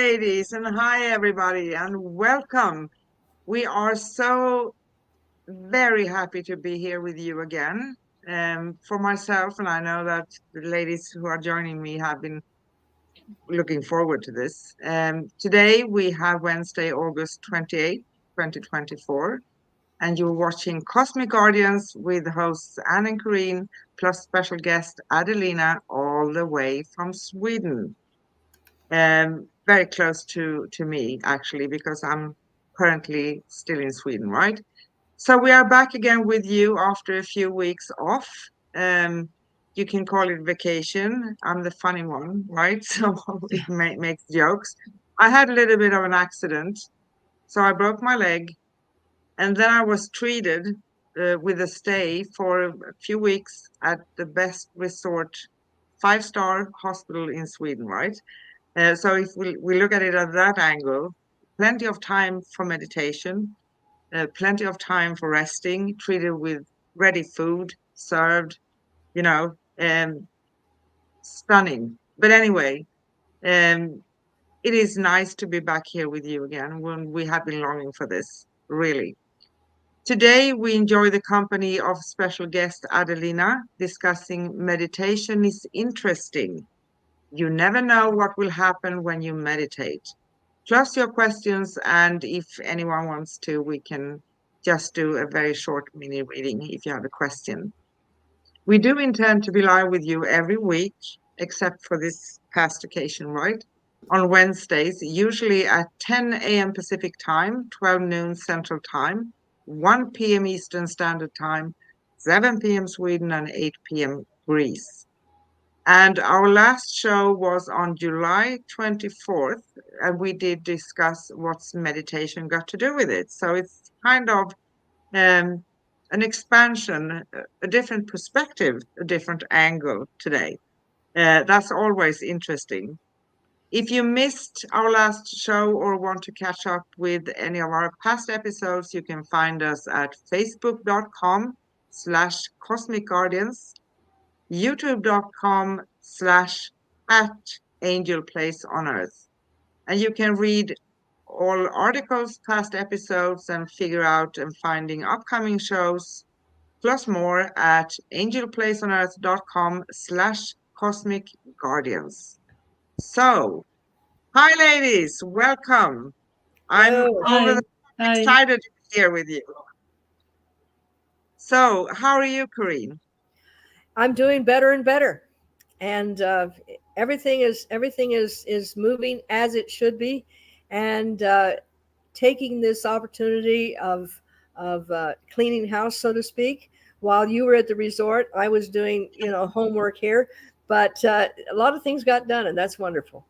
ladies, and hi, everybody, and welcome. We are so very happy to be here with you again. For myself, and I know that the ladies who are joining me have been looking forward to this. Today, we have Wednesday, August 28th, 2024, and you're watching Cosmic Guardians with hosts Anne and Corinne, plus special guest Adelina, all the way from Sweden. Very close to me, actually, because I'm currently still in Sweden, right? So we are back again with you after a few weeks off. Um, you can call it vacation. I'm the funny one, right? So it makes jokes. I had a little bit of an accident, so I broke my leg, and then I was treated with a stay for a few weeks at the best resort, five-star hospital in Sweden, right? So if we look at it at that angle, plenty of time for meditation, plenty of time for resting, treated with ready food, served, you know, stunning. But anyway, um, it is nice to be back here with you again when we have been longing for this, really. Today, we enjoy the company of special guest Adelina discussing meditation is interesting. You never know what will happen when you meditate. Plus your questions, and if anyone wants to, we can just do a very short mini reading if you have a question. We do intend to be live with you every week, except for this past occasion, right? On Wednesdays, usually at 10 a.m. Pacific time, 12 noon Central Time, 1 p.m. Eastern Standard Time, 7 p.m. Sweden, and 8 p.m. Greece. And our last show was on July 24th, and we did discuss what's meditation got to do with it. So it's kind of an expansion, a different perspective, a different angle today. That's always interesting. If you missed our last show or want to catch up with any of our past episodes, you can find us at facebook.com/Cosmic Guardians, youtube.com/@Angel Place on Earth. And you can read all articles, past episodes, and figure out and finding upcoming shows, plus more at angelplaceonearth.com/Cosmic Guardians. So, hi ladies, welcome. I'm Hello. over the Hi. excited to be here with you. So, how are you, Corinne? I'm doing better and better, and everything is moving as it should be, and taking this opportunity of cleaning house, so to speak. While you were at the resort, I was doing homework here, but a lot of things got done, and that's wonderful.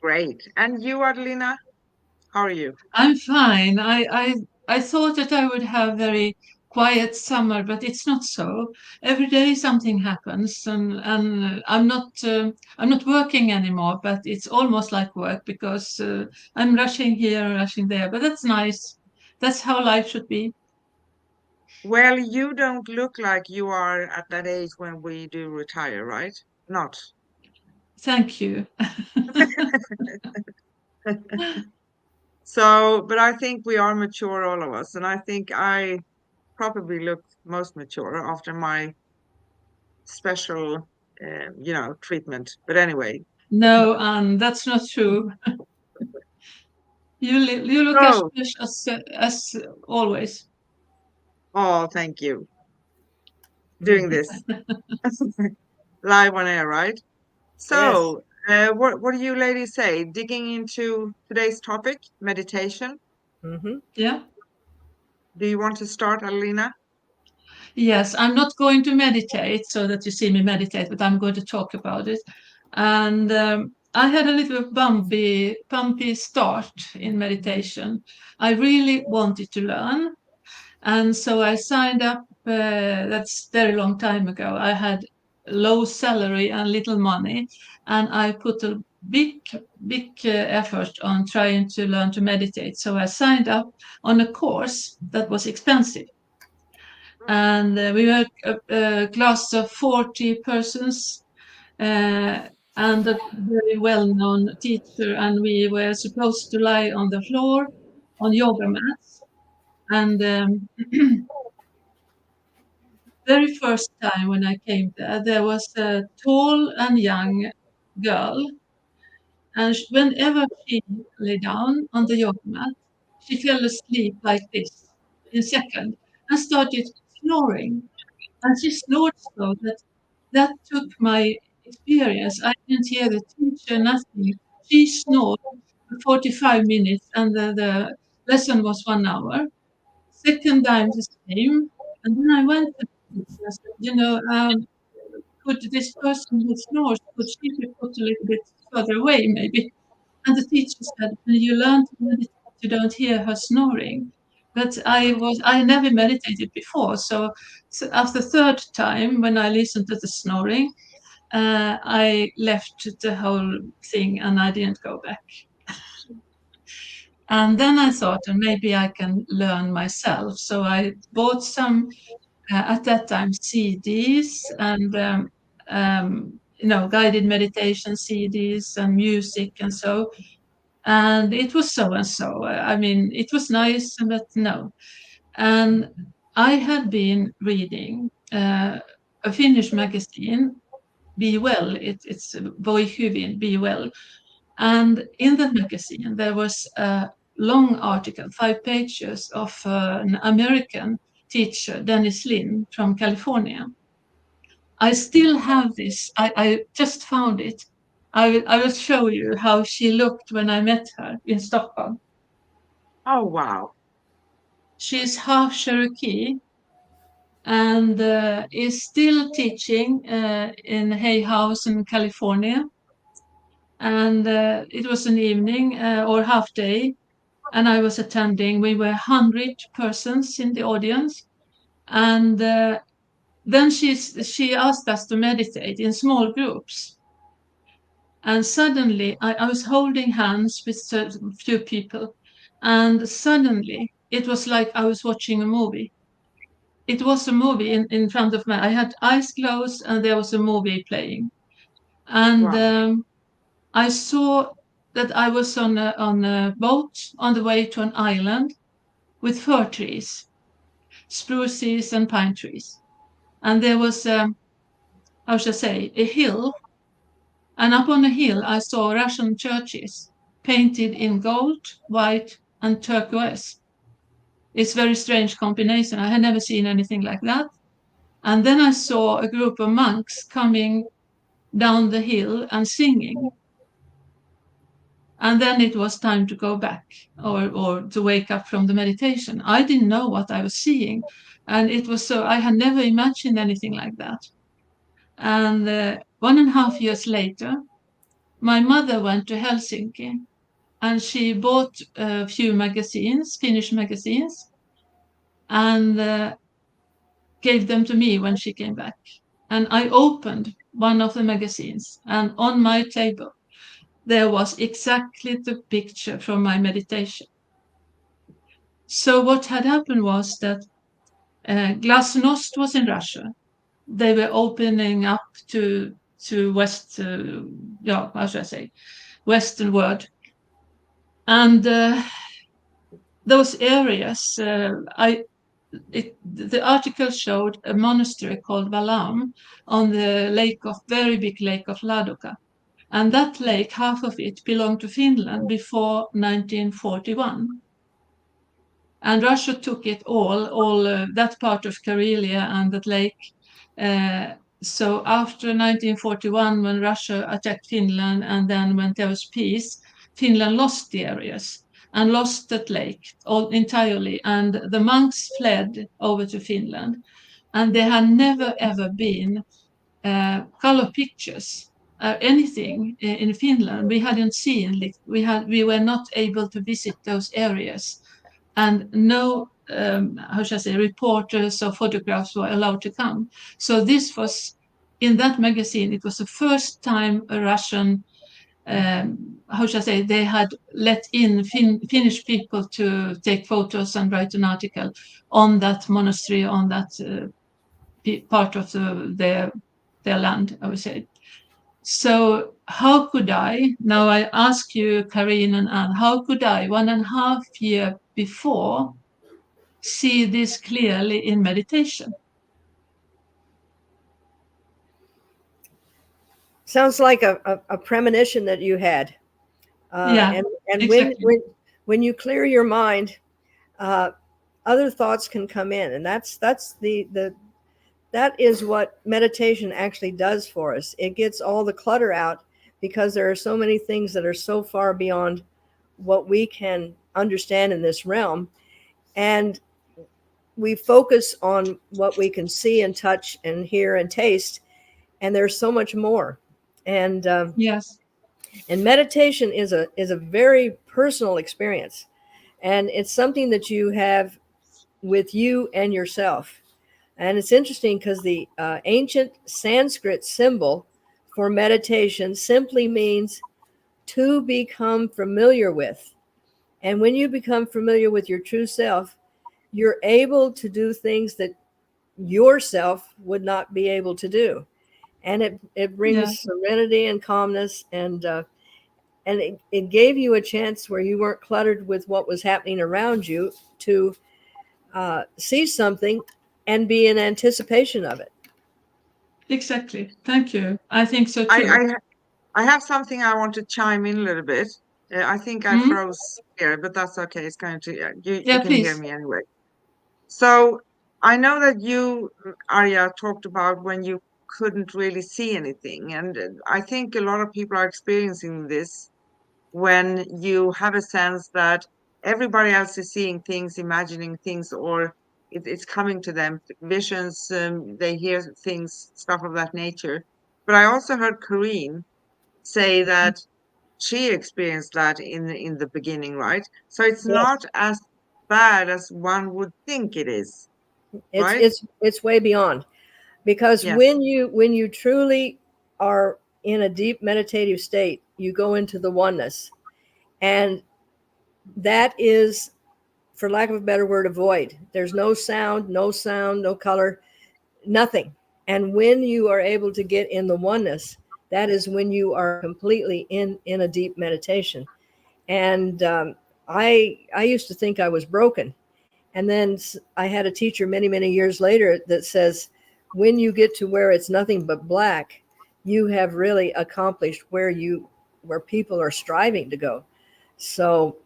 Great. And you, Adelina, how are you? I'm fine. I thought that I would have very quiet summer, but it's not so. Every day something happens, and I'm not working anymore, but it's almost like work because I'm rushing here and rushing there. But that's nice. That's how life should be. Well, you don't look like you are at that age when we do retire, right? Not. Thank you. So, but I think we are mature, all of us. And I think I probably look most mature after my special, treatment. But anyway. No, and that's not true. You look as So, fresh as always. oh, thank you. Doing this live on air, right? Yes. So, what do you ladies say? Digging into today's topic, meditation. Hmm. Yeah. Do you want to start, Alina? Yes, I'm not going to meditate so that you see me meditate, but I'm going to talk about it. And I had a little bumpy start in meditation. I really wanted to learn. And so I signed up, that's very long time ago. I had low salary and little money, and I put a big effort on trying to learn to meditate. So I signed up on a course that was expensive, and we were a class of 40 persons, and a very well-known teacher, and we were supposed to lie on the floor on yoga mats. And very first time when I came there, there was a tall and young girl, and whenever she lay down on the yoga mat, she fell asleep like this in second and started snoring. And she snored so that that took my experience. I didn't hear the teacher, nothing. She snored for 45 minutes, and the lesson was 1 hour. Second time the same. And then I went to the teacher and said, could this person who snores, could she be put a little bit further away, maybe? And the teacher said, when you learn to meditate, you don't hear her snoring. But I never meditated before. So after third time, when I listened to the snoring, I left the whole thing and I didn't go back. And then I thought, maybe I can learn myself. So I bought some, at that time, CDs and, guided meditation CDs and music and so. And it was so and so. I mean, it was nice, but no. And I had been reading a Finnish magazine, Be Well. It's voyage, Be Well. And in that magazine, there was a long article, 5 pages, of an American teacher, Dennis Lin from California. I still have this. I just found it. I will show you how she looked when I met her in Stockholm. Oh, wow. She's half Cherokee and is still teaching in Hay House in California. And it was an evening or half day, and I was attending. We were 100 persons in the audience, and then she asked us to meditate in small groups. And suddenly, I was holding hands with a few people, and suddenly it was like I was watching a movie. It was a movie in front of me. I had eyes closed, and there was a movie playing. And Wow. I saw that I was on a boat on the way to an island with fir trees, spruces and pine trees. And there was, how should I say, a hill. And up on the hill, I saw Russian churches painted in gold, white, and turquoise. It's a very strange combination. I had never seen anything like that. And then I saw a group of monks coming down the hill and singing. And then it was time to go back or to wake up from the meditation. I didn't know what I was seeing. And it was so, I had never imagined anything like that. And 1.5 years later, my mother went to Helsinki and she bought a few magazines, Finnish magazines, and gave them to me when she came back. And I opened one of the magazines, and on my table, there was exactly the picture from my meditation. So what had happened was that Glasnost was in Russia. They were opening up to West, how should I say, Western world. And those areas, the article showed a monastery called Valam on the very big lake of Ladoga. And that lake, half of it belonged to Finland before 1941. And Russia took it all that part of Karelia and that lake. So after 1941, when Russia attacked Finland and then when there was peace, Finland lost the areas and lost that lake entirely. And the monks fled over to Finland. And there had never, ever been color pictures, anything in Finland. We hadn't seen, we were not able to visit those areas. And no, how should I say, reporters or photographs were allowed to come. So this was, in that magazine, it was the first time a Russian, how should I say, they had let in Finnish people to take photos and write an article on that monastery, on that part of their land, I would say. So how could I, now I ask you, Karin and Anne, how could I, 1.5 year before, see this clearly in meditation? Sounds like a premonition that you had. Yeah, And exactly. when you clear your mind, uh, other thoughts can come in, and that's the that is what meditation actually does for us. It gets all the clutter out because there are so many things that are so far beyond what we can understand in this realm, and we focus on what we can see and touch and hear and taste, and there's so much more. And Yes, and meditation is a very personal experience, and it's something that you have with you and yourself. And it's interesting because the ancient Sanskrit symbol for meditation simply means to become familiar with. And when you become familiar with your true self, you're able to do things that yourself would not be able to do. And it yeah, brings serenity and calmness, and it gave you a chance where you weren't cluttered with what was happening around you to see something and be in anticipation of it. exactly. Thank you. I think so I, too. I, I have something I want to chime in a little bit. I think I Mm? froze here, but that's okay. It's going to, you Yeah, can hear please. me anyway. So I know that you, Arya, talked about when you couldn't really see anything. And I think a lot of people are experiencing this when you have a sense that everybody else is seeing things, imagining things, or it's coming to them, visions, they hear things, stuff of that nature. But I also heard Corrine say that she experienced that in the beginning, right? So it's Yes, not as bad as one would think it is, it's right? it's it's way beyond, because Yes. when you truly are in a deep meditative state, you go into the oneness, and that is, for lack of a better word, a void. There's no sound, no color, nothing. And when you are able to get in the oneness, that is when you are completely in a deep meditation. And I used to think I was broken, and then I had a teacher many years later that says, when you get to where it's nothing but black, you have really accomplished where people are striving to go. So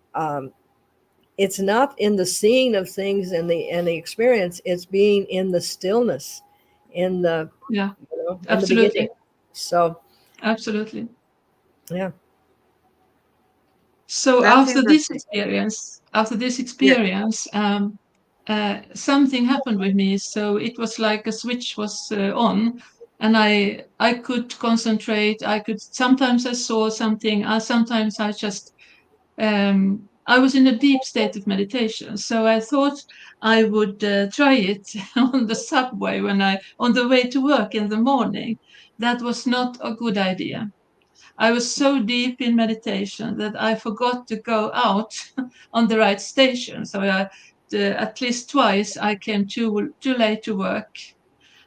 it's not in the seeing of things and the experience, it's being in the stillness, in the Yeah, in the beginning. absolutely. So Absolutely. yeah. So That's after this interesting. experience, after this Yeah. experience, something happened with me. So it was like a switch was on, and I could concentrate. I could sometimes I saw something. Sometimes I just I was in a deep state of meditation. So I thought I would try it on the subway when I on the way to work in the morning. That was not a good idea. I was so deep in meditation that I forgot to go out on the right station. So at least twice I came too late to work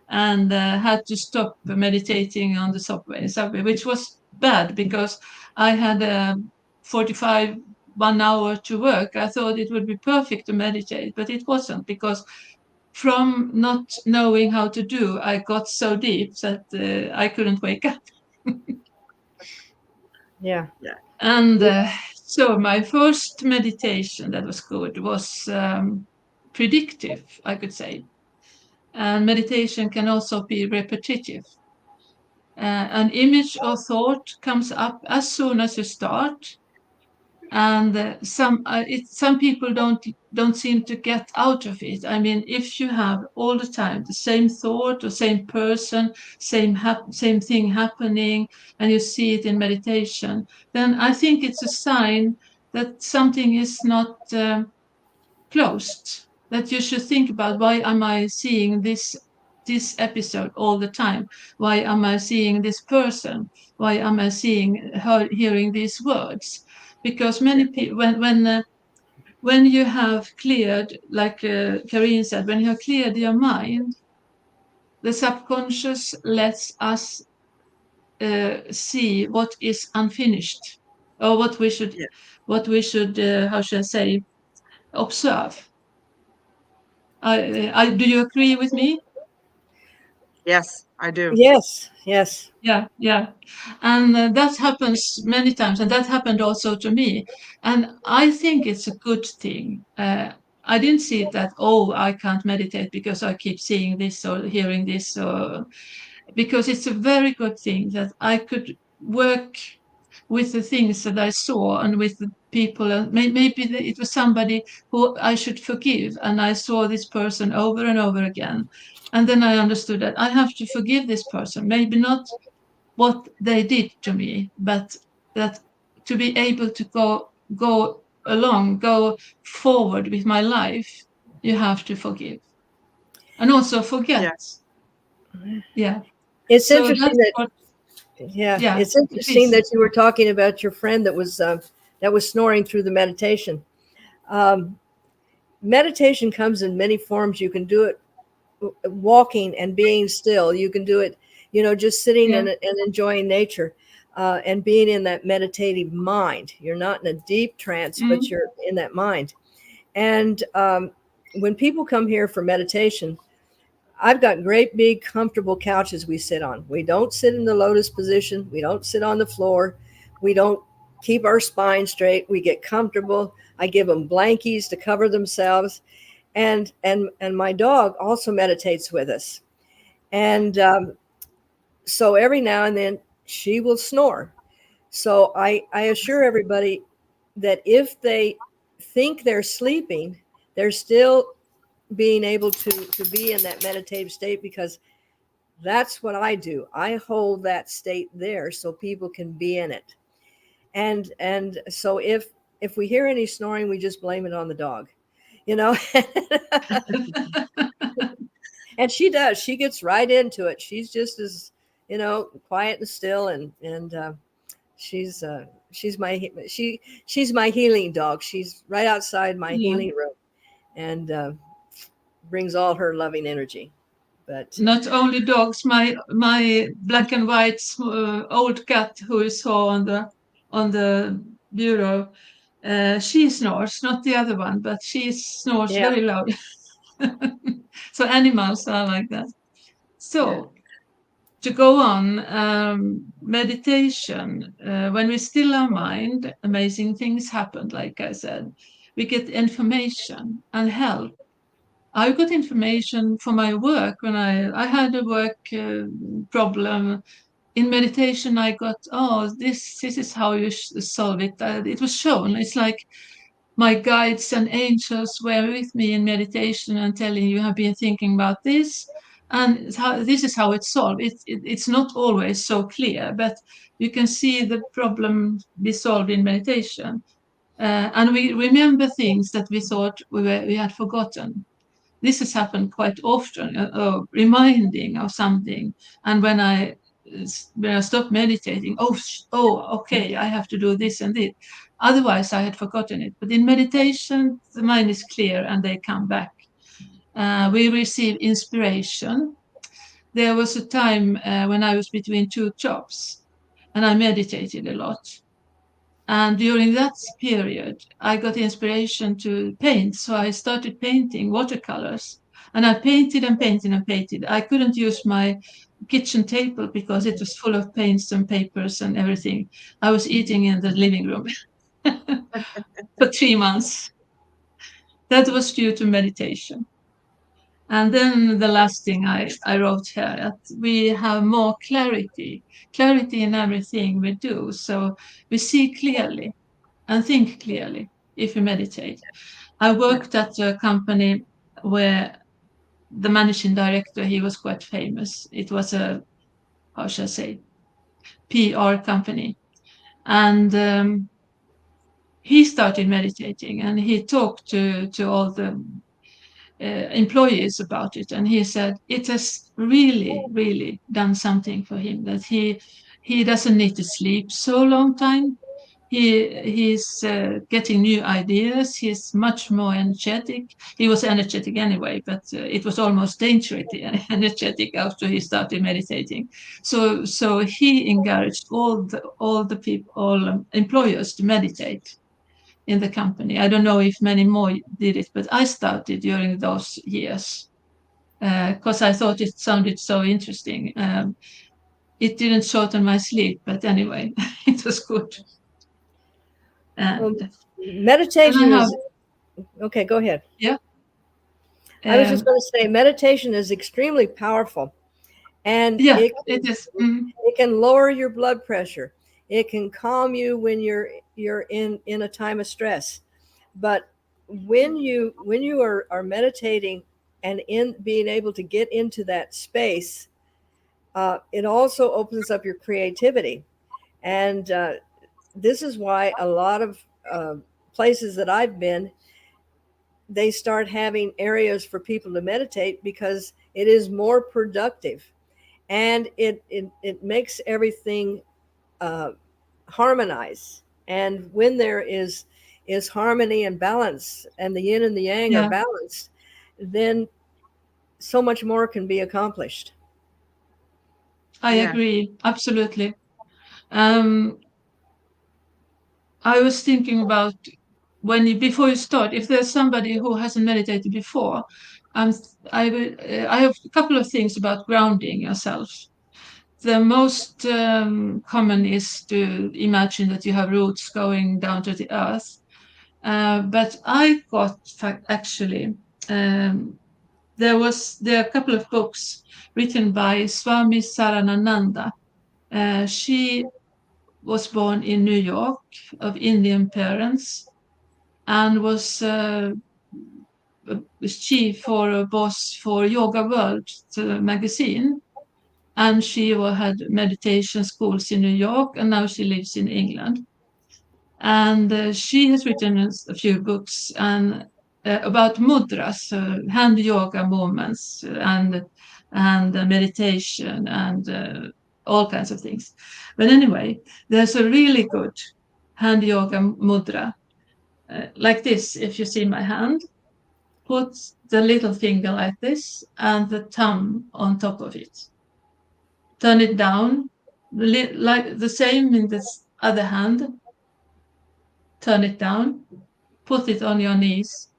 and had to stop meditating on the subway, which was bad because I had 45 1 hour to work. I thought it would be perfect to meditate, but it wasn't because from not knowing how to do, I got so deep that I couldn't wake up. Yeah. Yeah. And so my first meditation that was good was predictive, I could say. And meditation can also be repetitive. An image or thought comes up as soon as you start, and some people don't seem to get out of it. I mean, if you have all the time the same thought or same person, same thing happening, and you see it in meditation, then I think it's a sign that something is not closed. That you should think about, why am I seeing this episode all the time? Why am I seeing this person? Why am I hearing these words? Because Yeah. many people, when you have cleared, like Karine said, when you have cleared your mind, the subconscious lets us see what is unfinished, or Yeah. what we should how should I say, observe. Do you agree with me? Yes, I do. Yes, yes. Yeah, yeah. And that happens many times, and that happened also to me. And I think it's a good thing. I didn't see it that, oh, I can't meditate because I keep seeing this or hearing this, or because it's a very good thing that I could work with the things that I saw and with the people. And maybe it was somebody who I should forgive, and I saw this person over and over again. And then I understood that I have to forgive this person, maybe not what they did to me, but that to be able to go forward with my life, you have to forgive and also forget. Yeah. Yeah. It's So interesting that's that, what, yeah, yeah, it's interesting please. that you were talking about your friend that was snoring through the meditation. Um, Meditation comes in many forms. You can do it walking and being still. You can do it, just sitting Yeah. and enjoying nature, and being in that meditative mind. You're not in a deep trance, but Mm, you're in that mind. And when people come here for meditation, I've got great big comfortable couches we sit on. We don't sit in the lotus position. We don't sit on the floor. We don't keep our spine straight. We get comfortable. I give them blankies to cover themselves, and my dog also meditates with us. And so every now and then she will snore. So I assure everybody that if they think they're sleeping, they're still being able to be in that meditative state, because that's what I do. I hold that state there so people can be in it. And so if we hear any snoring, we just blame it on the dog, you know. And she does. She gets right into it. She's just as, quiet and still, and she's she's my healing dog. She's right outside my yeah. healing room, and brings all her loving energy. But Not only dogs, my black and white old cat who you saw on the bureau, she snores, not the other one, but she snores yeah, very loud. So animals are like that. yeah, So to go on, meditation, when we still our mind, amazing things happen, like I said. We get information and help. I got information for my work when I had a work problem. In meditation, I got, oh, this is how you solve it. It was shown. It's like my guides and angels were with me in meditation and telling you have been thinking about this, and this is how it's solved. It's not always so clear, but you can see the problem be solved in meditation, and we remember things that we thought we had forgotten. This has happened quite often, reminding of something. And when I stopped meditating, okay, I have to do this and this. Otherwise, I had forgotten it. But in meditation, the mind is clear and they come back. We receive inspiration. There was a time when I was between two jobs and I meditated a lot. And during that period, I got inspiration to paint. So I started painting watercolors. And I painted and painted and painted. I couldn't use my kitchen table because it was full of paints and papers and everything. I was eating in the living room for 3 months. That was due to meditation. And then the last thing I wrote here, that we have more clarity in everything we do. So we see clearly and think clearly if you meditate. I Yeah. worked at a company where the managing director, he was quite famous. It was a, how shall I say, PR company. And he started meditating and he talked to all the employees about it. And he said it has really, really done something for him, that he doesn't need to sleep so long time. he's getting new ideas. He's much more energetic. He was energetic anyway, but it was almost dangerously energetic after he started meditating. So he encouraged all the people, all employers to meditate in the company. I don't know if many more did it, but I started during those years because I thought it sounded so interesting. It didn't shorten my sleep, but anyway, it was good. Well, And meditation I have, is okay. Go ahead. yeah, I was just um, going to say meditation is extremely powerful, and yeah, it is. it can lower your blood pressure. It can calm you when you're in a time of stress. But when you are meditating and in being able to get into that space, it also opens up your creativity. And this is why a lot of places that I've been, they start having areas for people to meditate because it is more productive, and it makes everything uh, harmonize. And when there is harmony and balance, and the yin and the yang are Yeah, balanced, then so much more can be accomplished. I Yeah. agree, absolutely. Um, I was thinking about before you start, if there's somebody who hasn't meditated before, um, I have a couple of things about grounding yourself. The most common is to imagine that you have roots going down to the earth. But I got actually um, there are a couple of books written by Swami Saranananda. She was born in New York of Indian parents and was chief or a boss for Yoga World magazine. And she had meditation schools in New York, and now she lives in England. And she has written a few books about mudras, hand yoga movements, and meditation, and all kinds of things. But anyway, there's a really good hand yoga mudra, like this. If you see my hand, put the little finger like this and the thumb on top of it. Turn it down, like the same in this other hand. Turn it down, put it on your knees,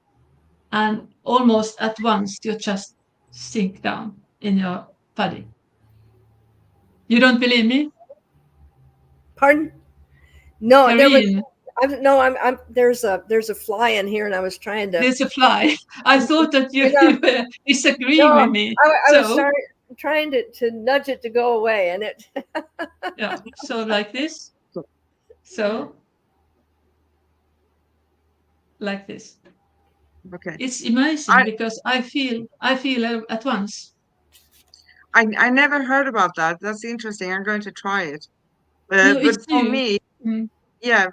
and almost at once you just sink down in your body. You don't believe me? Pardon? No, there was. Karine, No, there's a fly in here, and I was trying to. there's a fly. I thought that I you, know. you were disagreeing No, with me. I was So, trying to nudge it to go away, and it. yeah, so like this. So, like this. Okay. It's amazing I because I feel at once. I never heard about that. That's interesting. I'm going to try it. No, But it's for new. me, Mm, yeah,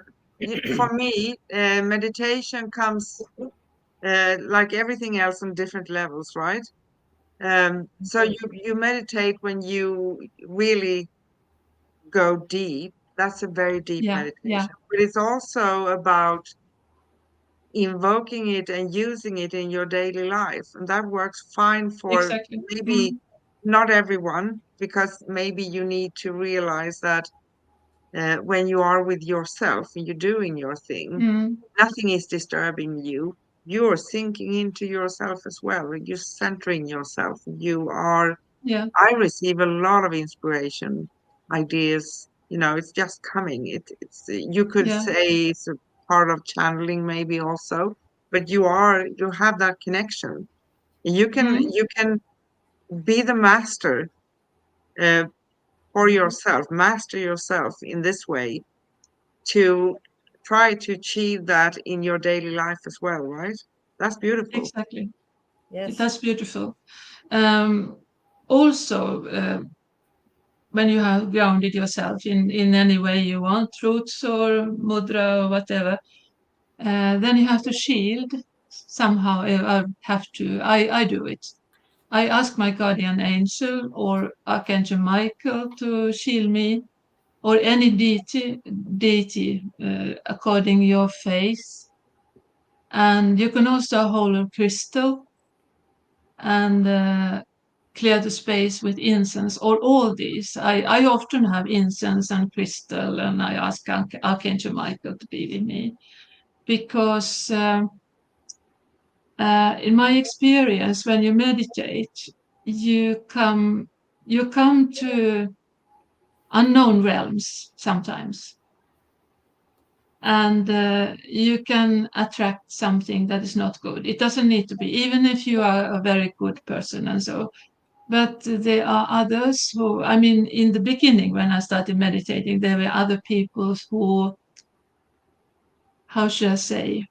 for me, meditation comes like everything else on different levels, right? So you meditate when you really go deep. That's a very deep yeah, yeah, meditation. But it's also about invoking it and using it in your daily life. And that works fine for exactly. maybe Mm, not everyone, because maybe you need to realize that when you are with yourself and you're doing your thing, mm, nothing is disturbing you. You're sinking into yourself as well. You're centering yourself. You are, yeah, I receive a lot of inspiration, ideas. It's just coming. You could yeah. say it's a part of channeling, maybe also, but you have that connection. You can, Mm, you can be the master uh, for yourself, master yourself in this way to try to achieve that in your daily life as well, right? That's beautiful. exactly. Yes. That's beautiful. Um, Also, when you have grounded yourself in any way you want, roots or mudra or whatever, then you have to shield somehow. I have to. I do it. I ask my guardian angel or Archangel Michael to shield me, or any deity according your faith. And you can also hold a crystal and clear the space with incense, or all these. I often have incense and crystal, and I ask Archangel Michael to be with me, because in my experience, when you meditate, you come to unknown realms sometimes, and you can attract something that is not good. It doesn't need to be, even if you are a very good person and so. But there are others who, I mean, in the beginning when I started meditating, there were other people who, how should I say,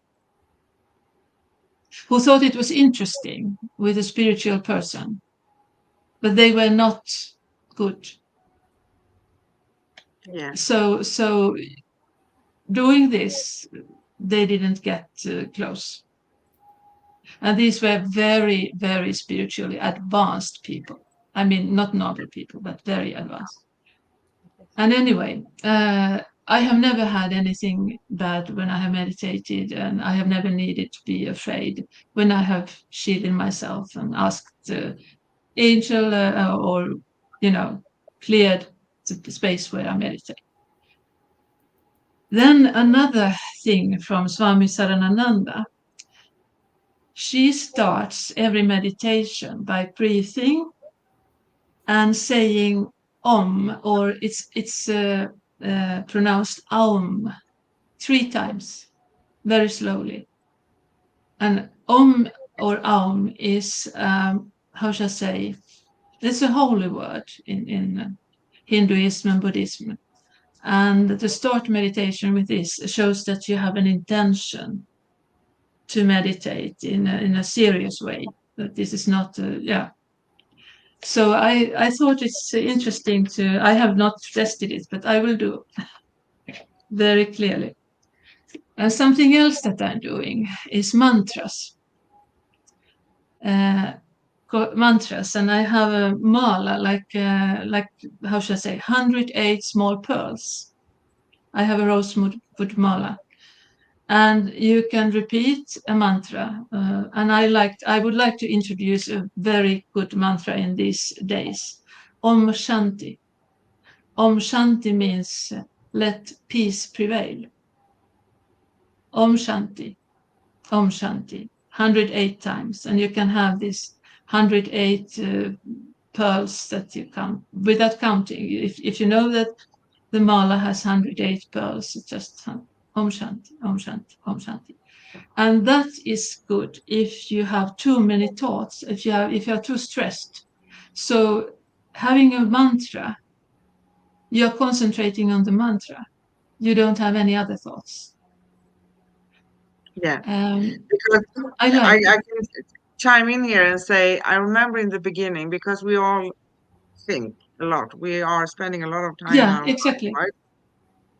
who thought it was interesting with a spiritual person, but they were not good. Yeah. So doing this, they didn't get close. And these were very, very spiritually advanced people. I mean, not normal people, but very advanced. And anyway, I have never had anything bad when I have meditated, and I have never needed to be afraid when I have shielded myself and asked the angel or, cleared the space where I meditate. Then another thing from Swami Saranananda. She starts every meditation by breathing and saying Om, or it's pronounced Aum, 3 times, very slowly. And Om or Aum is, how shall I say, it's a holy word in Hinduism and Buddhism. And to start meditation with this shows that you have an intention to meditate in a serious way. That this is not, So I thought it's interesting I have not tested it, but I will do very clearly. And something else that I'm doing is mantras. Mantras, and I have a mala, like how should I say, 108 small pearls. I have a rosewood mala, and you can repeat a mantra. And I would like to introduce a very good mantra in these days. Om Shanti. Om Shanti means let peace prevail. Om Shanti. Om Shanti. 108 times, and you can have this 108 pearls that you count without counting. If you know that the mala has 108 pearls, it's just Om Shanti, Om Shanti, Om Shanti. And that is good if you have too many thoughts, if you are too stressed. So having a mantra, you're concentrating on the mantra. You don't have any other thoughts. Yeah. Um, Because I like I it. can chime in here and say, I remember in the beginning, because we all think a lot. We are spending a lot of time in Yeah, our life, exactly. right?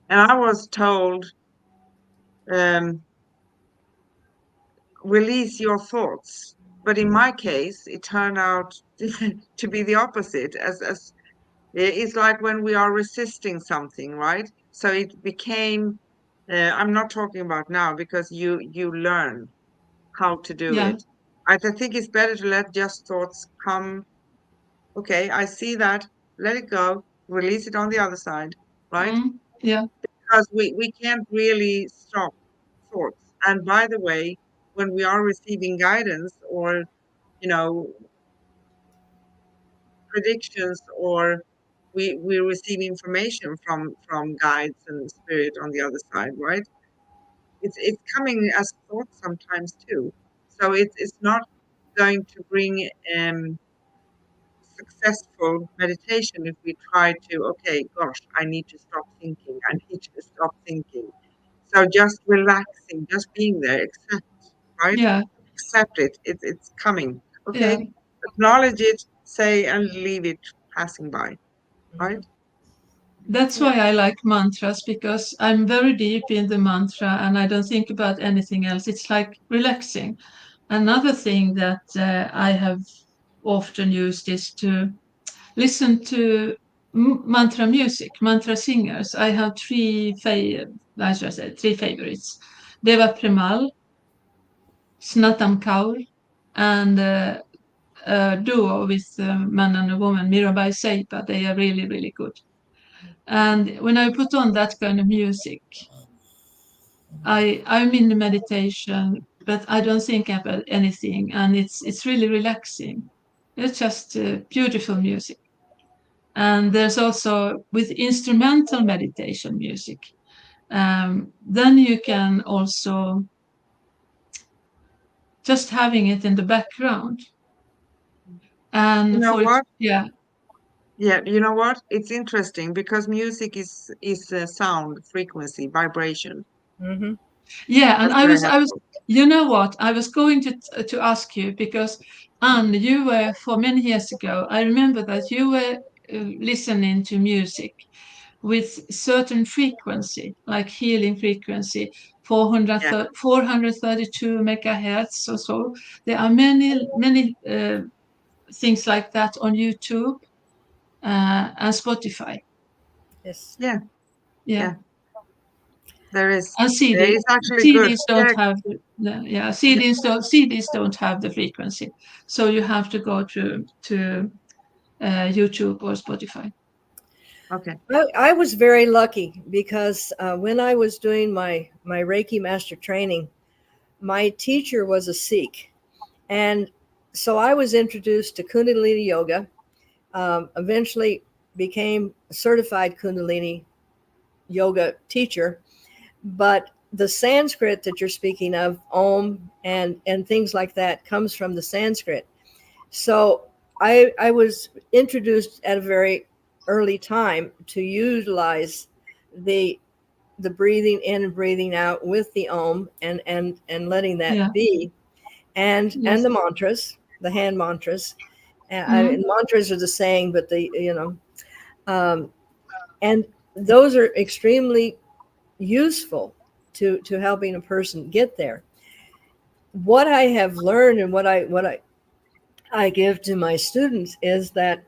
And I was told, um, release your thoughts. But in my case, it turned out to be the opposite. As it's like when we are resisting something, right? So it became. I'm not talking about now because you learn how to do Yeah. it. I think it's better to let just thoughts come. Okay, I see that. Let it go. Release it on the other side, right? Yeah. Because we can't really stop thoughts. And by the way, when we are receiving guidance or, you know, predictions, or we receive information from guides and spirit on the other side, right? It's coming as thoughts sometimes too. So it's not going to bring successful meditation if we try to, okay, gosh, I need to stop thinking. I need to stop thinking. So just relaxing, just being there, accept, right? Yeah. Accept it. It's coming. Yeah. Okay. Acknowledge it, say, and leave it passing by, right? That's Yeah. why I like mantras, because I'm very deep in the mantra and I don't think about anything else. It's like relaxing. Another thing that I have often used is to listen to mantra music, mantra singers. I have three favorites. Deva Premal, Snatam Kaur, and a duo with a man and a woman, Mirabai Seipa. They are really, really good. And when I put on that kind of music, I'm in the meditation, but I don't think about anything, and it's really relaxing. It's just beautiful music. And there's also with instrumental meditation music. Then you can also just having it in the background. You And know for what? yeah, Yeah, you know what? It's interesting because music is a sound, frequency, vibration. Mm-hmm. yeah, and That's very I was, helpful. you know what? I was going to ask you because Anne, you were for many years ago. I remember that you were listening to music with certain frequency, like healing frequency, Yeah, 432 megahertz or so. There are many things like that on YouTube and Spotify. Yes. yeah, Yeah, yeah. There is. and It's actually good. CDs don't have yeah, CDs don't have the frequency, so you have to go to YouTube or Spotify. Okay. I was very lucky because when I was doing my Reiki master training, my teacher was a Sikh. And so I was introduced to Kundalini Yoga, eventually became a certified Kundalini Yoga teacher. But the Sanskrit that you're speaking of, Om and things like that, comes from the Sanskrit. So I was introduced at a very early time to utilize the the breathing in and breathing out with the Om and letting Yeah. that be, and Yes. the mantras, the hand mantras. Mm. Mantras are the saying, but um, and those are extremely useful to helping a person get there. What I have learned and what I give to my students is that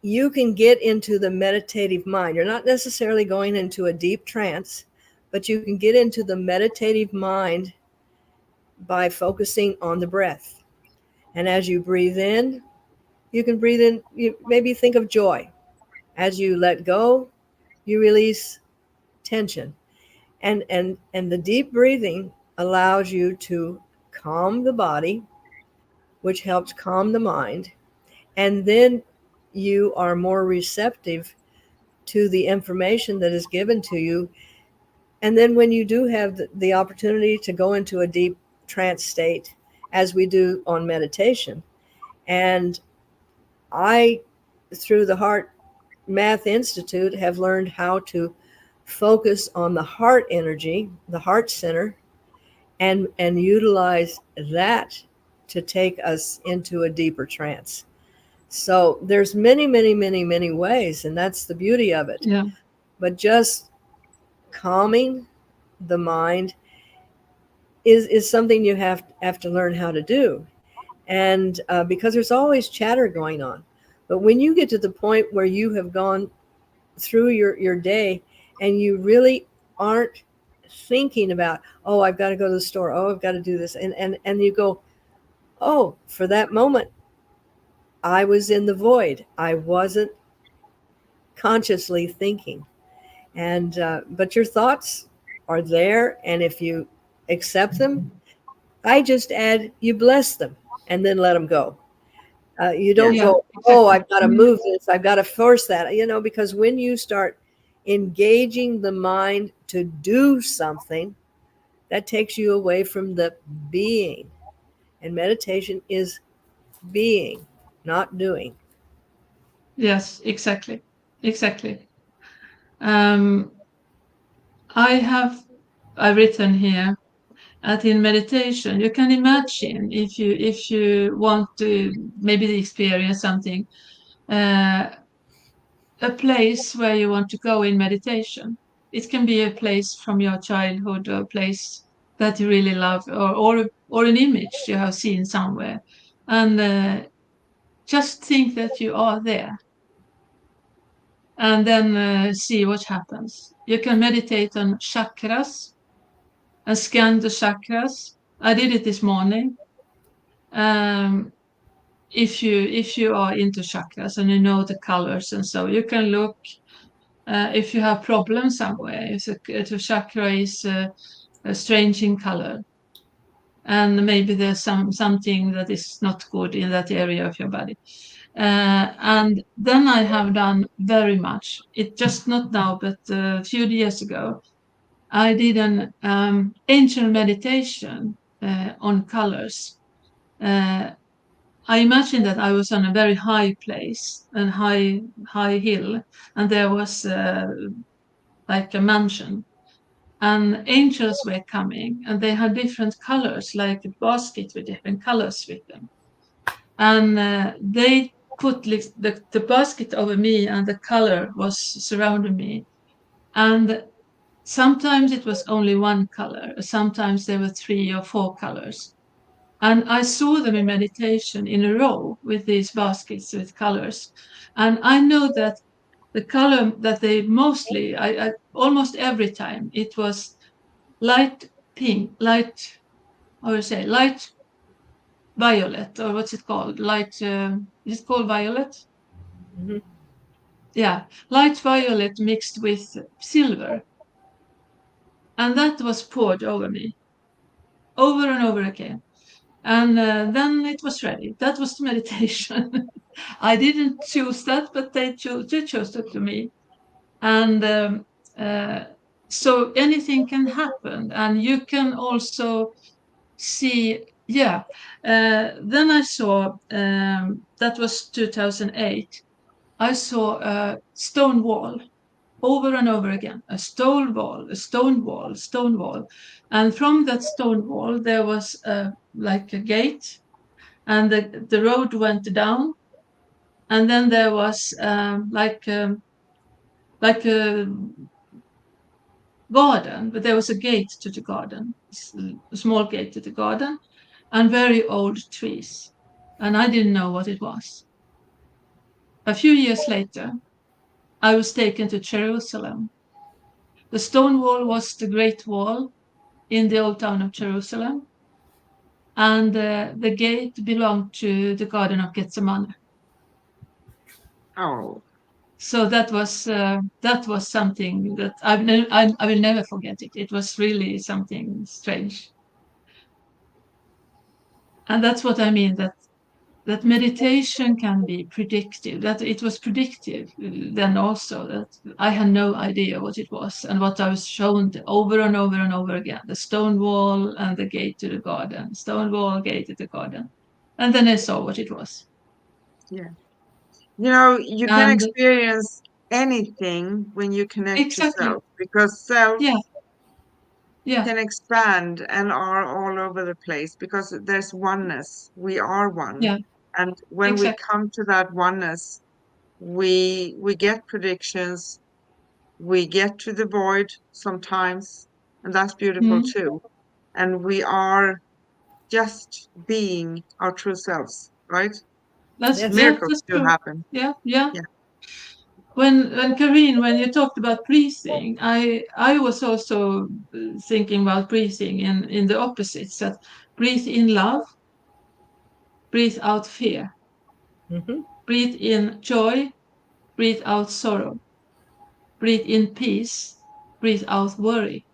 you can get into the meditative mind. You're not necessarily going into a deep trance, but you can get into the meditative mind by focusing on the breath. And as you breathe in, you can breathe in, you maybe think of joy. As you let go, you release tension. And the deep breathing allows you to calm the body, which helps calm the mind. And then you are more receptive to the information that is given to you. And then when you do have the opportunity to go into a deep trance state, as we do on meditation, and I, through the Heart Math Institute, have learned how to focus on the heart energy, the heart center, and utilize that to take us into a deeper trance. So there's many ways, and that's the beauty of it. Yeah. But just calming the mind is something you have to learn how to do, and because there's always chatter going on. But when you get to the point where you have gone through your day and you really aren't thinking about, oh, I've got to go to the store, oh, I've got to do this, and you go, oh, for that moment I was in the void, I wasn't consciously thinking. And but your thoughts are there, and if you accept them, I just add you bless them and then let them go. You don't Yes. Yeah. go, oh, Exactly. I've got to Mm. move this, I've got to force that, because when you start engaging the mind to do something, that takes you away from the being. And meditation is being, not doing. Yes. Exactly. Exactly. Um, I've written here that in meditation you can imagine if you want to maybe experience something, uh, a place where you want to go in meditation. It can be a place from your childhood or a place that you really love, or an image you have seen somewhere, and just think that you are there and then see what happens. You can meditate on chakras and scan the chakras. I did it this morning. If you are into chakras and you know the colors, and so you can look if you have problems somewhere, if the chakra is strange in color, and maybe there's something that is not good in that area of your body. And then I have done very much. It just not now, but a few years ago, I did an angel meditation on colors. I imagine that I was on a very high place and high hill, and there was like a mansion, and angels were coming, and they had different colors, like a basket with different colors with them, and they put the basket over me, and the color was surrounding me, and sometimes it was only one color, sometimes there were 3 or 4 colors. And I saw them in meditation in a row with these baskets with colors. And I know that the color that they mostly, I almost every time, it was light pink, how do you say, light violet, or what's it called? Is it called violet? Mm-hmm. Yeah, light violet mixed with silver. And that was poured over me, over and over again. And then it was ready. That was the meditation. I didn't choose that, but they chose it to me. And uh, so anything can happen. And you can also see, yeah. Then I saw, that was 2008, I saw a stone wall over and over again, a stone wall, a stone wall, stone wall. And from that stone wall, there was like a gate, and the road went down, and then there was like a garden, but there was a gate to the garden, a small gate to the garden, and very old trees, and I didn't know what it was. A few years later, I was taken to Jerusalem. The stone wall was the Great Wall in the old town of Jerusalem, and the gate belonged to the Garden of Gethsemane. Oh, So that was something that I will never forget it. It was really something strange, and that's what I mean, that meditation can be predictive. That it was predictive then also, that I had no idea what it was, and what I was shown over and over and over again: the stone wall and the gate to the garden, stone wall, gate to the garden, and then I saw what it was. yeah. You know, you can And experience anything when you connect to exactly, self, because self yeah, yeah, can expand and are all over the place because there's oneness. We are one. yeah, And when we exactly. come to that oneness, we get predictions, we get to the void sometimes, and that's beautiful Mm. too. And we are just being our true selves, right? Yes. Miracles That's do true. happen. Yeah, yeah. Yeah. When Karine, when you talked about breathing, I was also thinking about breathing in the opposites, that breathe in love, breathe out fear, Mm-hmm. breathe in joy, breathe out sorrow, breathe in peace, breathe out worry.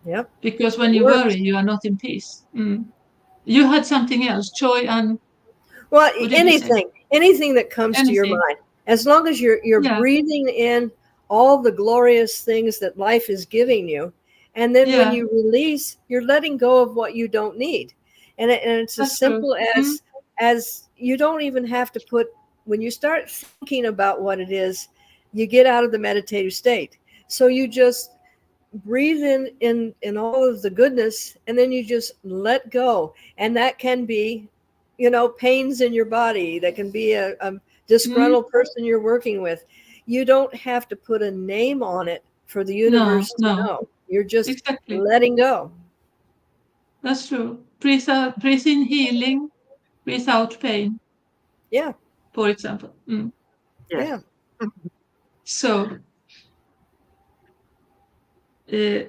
Yep. Because when It you worry, works. you are not in peace. Mm. You had something else, joy, and Well, what did you say? anything that comes to your Anything. mind, as long as you're Yeah, breathing in all the glorious things that life is giving you, and then when yeah, you release, you're letting go of what you don't need, and it's as that's true. simple Mm. as you don't even have to put. When you start thinking about what it is, you get out of the meditative state. So you just breathe in all of the goodness, and then you just let go, and that can be, pains in your body, that can be a Mm. disgruntled person you're working with. You don't have to put a name on it for the No, universe to no, know. You're just exactly. letting go. That's true. Breathe out, breathe in healing, breathe out pain, Yeah. for example. Mm. Yes. Yeah. So, in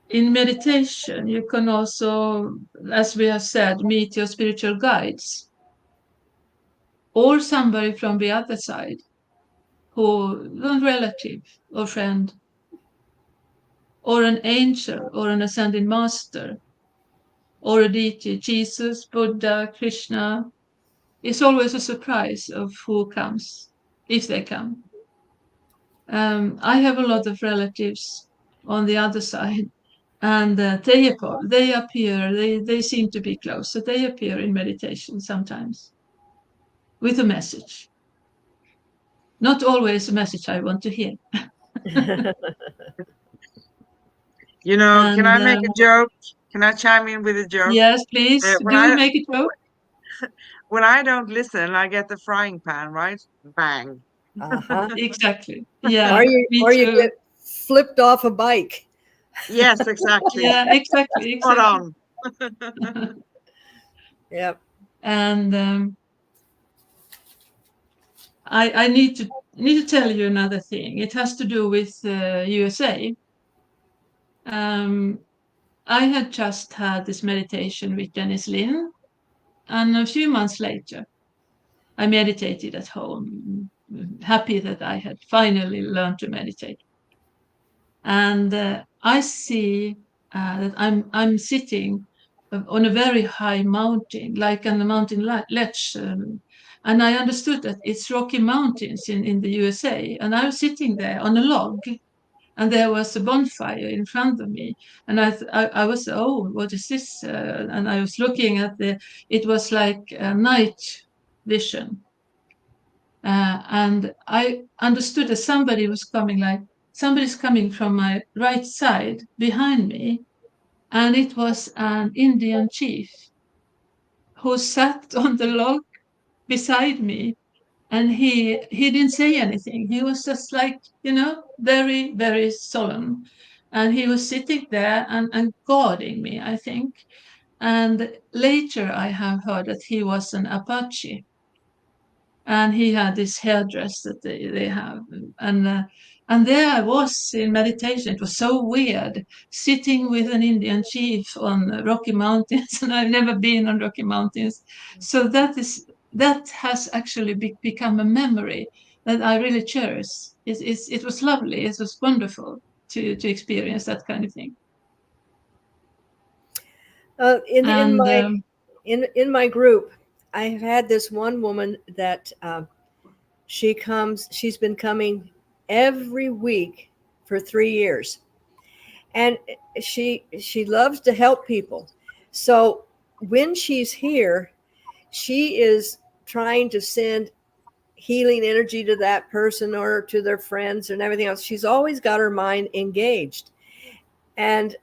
meditation, you can also, as we have said, meet your spiritual guides or somebody from the other side, who a relative or friend, or an angel, or an ascended master, or a deity, Jesus, Buddha, Krishna. It's always a surprise of who comes, if they come. I have a lot of relatives on the other side, and they appear, they seem to be close, so they appear in meditation sometimes with a message. Not always a message I want to hear. You know, can And I make a joke? Can I chime in with a joke? yes, please When do I make it joke. when I don't listen, I get the frying pan, right? Bang. Uh-huh. Exactly. Or Yeah, you me or you too. get flipped off a bike. Yes, exactly. Yeah, exactly, Spot exactly. on. Yep. And I need to tell you another thing. It has to do with USA. I had just had this meditation with Dennis Lin, and a few months later, I meditated at home, happy that I had finally learned to meditate. And I see that I'm sitting on a very high mountain, like on the mountain ledge, and I understood that it's Rocky Mountains in the USA, and I was sitting there on a log, and there was a bonfire in front of me, and I was, oh, what is this? And I was looking at it was like a night vision, and I understood that somebody's coming from my right side behind me, and it was an Indian chief who sat on the log beside me, and he didn't say anything. He was just like, very, very solemn, and he was sitting there and guarding me, I think. And later I have heard that he was an Apache, and he had this hairdress that they have, and there I was in meditation. It was so weird sitting with an Indian chief on Rocky Mountains, and I've never been on Rocky Mountains, so that has actually become a memory that I really cherish. It was lovely. It was wonderful to experience that kind of thing. In And my in my group, I've had this one woman that she's been coming every week for 3 years, and she loves to help people. So when she's here, she is trying to send healing energy to that person or to their friends and everything else. She's always got her mind engaged. And